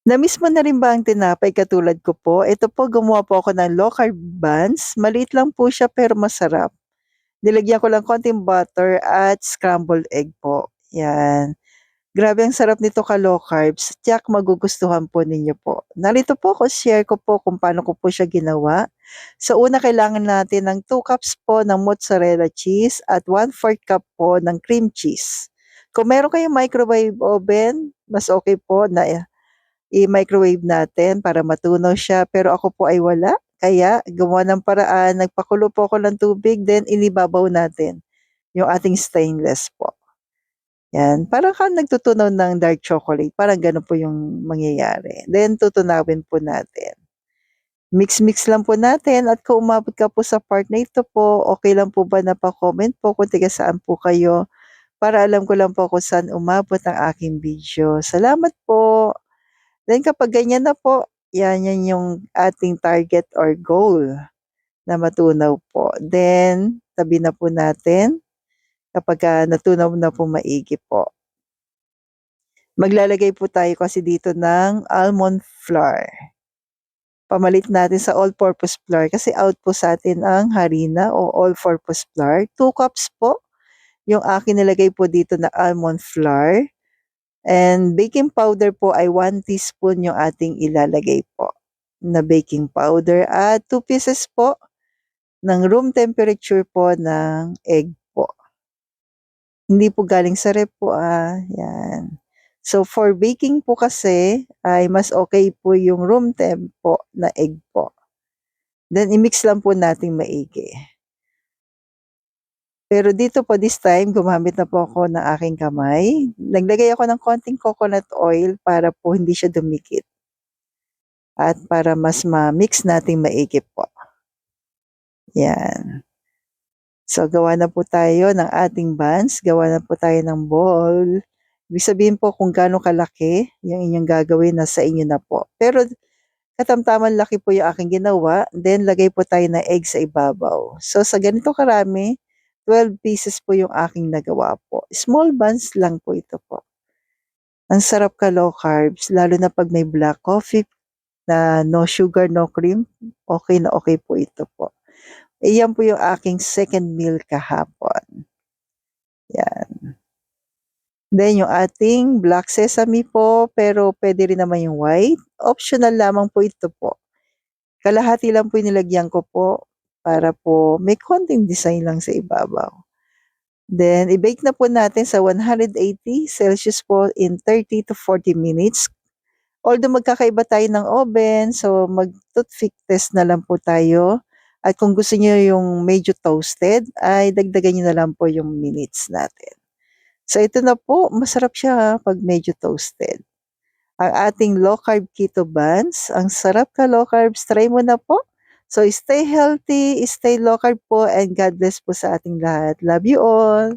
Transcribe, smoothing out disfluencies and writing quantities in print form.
Na-miss mo na rin ba ang tinapay katulad ko po? Ito po gumawa po ako ng low carb buns, maliit lang po siya pero masarap. Nilagyan ko lang konting butter at scrambled egg po, 'yan. Grabe ang sarap nito ka-low carbs, tiyak magugustuhan po ninyo po. Narito po ako, share ko po kung paano ko po siya ginawa. Sa una kailangan natin ng 2 cups po ng mozzarella cheese at 1/4 cup po ng cream cheese. Kung meron kayong microwave oven, mas okay po na i-microwave natin para matunaw siya, pero ako po ay wala. Kaya gumawa ng paraan, nagpakulo po ako ng tubig then inibabaw natin yung ating stainless po. Yan, parang kang nagtutunaw ng dark chocolate, parang gano'n po yung mangyayari. Then tutunawin po natin. Mix-mix lang po natin at kung umabot ka po sa part na ito po, okay lang po ba na pa-comment po kung taga saan po kayo, para alam ko lang po kung saan umabot ang aking video. Salamat po. Then kapag ganyan na po, yan yung ating target or goal na matunaw po. Then tabi na po natin kapagka natunaw na po maigi po. Maglalagay po tayo kasi dito ng almond flour. Pamalit natin sa all-purpose flour kasi out po sa atin ang harina o all-purpose flour. 2 cups po yung akin nilagay po dito na almond flour. And baking powder po ay 1 teaspoon yung ating ilalagay po na baking powder at 2 pieces po ng room temperature po ng egg po. Hindi po galing sa ref po, yan. So for baking po kasi ay mas okay po yung room temp po na egg po. Then i-mix lang po nating maigi. Pero dito po this time gumamit na po ako ng aking kamay. Naglagay ako ng konting coconut oil para po hindi siya dumikit at para mas ma-mix nating maigi po. Yan. So gawa na po tayo ng ating buns, gawa na po tayo ng ball. Ibig sabihin po kung gaano kalaki yung inyong gagawin nasa inyo na po. Pero katamtaman laki po yung aking ginawa, then lagay po tayo ng egg sa ibabaw. So sa ganito karami, 12 pieces po yung aking nagawa po. Small buns lang po ito po. Ang sarap ka low carbs, lalo na pag may black coffee na no sugar, no cream, okay na okay po ito po. Iyan po yung aking second meal kahapon. Yan. Then yung ating black sesame po, pero pwede rin naman yung white. Optional lamang po ito po. Kalahati lang po yung nilagyan ko po para po may konting design lang sa ibabaw. Then i-bake na po natin sa 180 Celsius po in 30 to 40 minutes. Although magkakaiba tayo ng oven, so mag-toothpick test na lang po tayo. At kung gusto niyo yung medyo toasted, ay dagdagan niyo na lang po yung minutes natin. So ito na po, masarap siya pag medyo toasted. Ang ating low carb keto buns, ang sarap ka low carbs, try mo na po. So stay healthy, stay low carb po, and God bless po sa ating lahat. Love you all.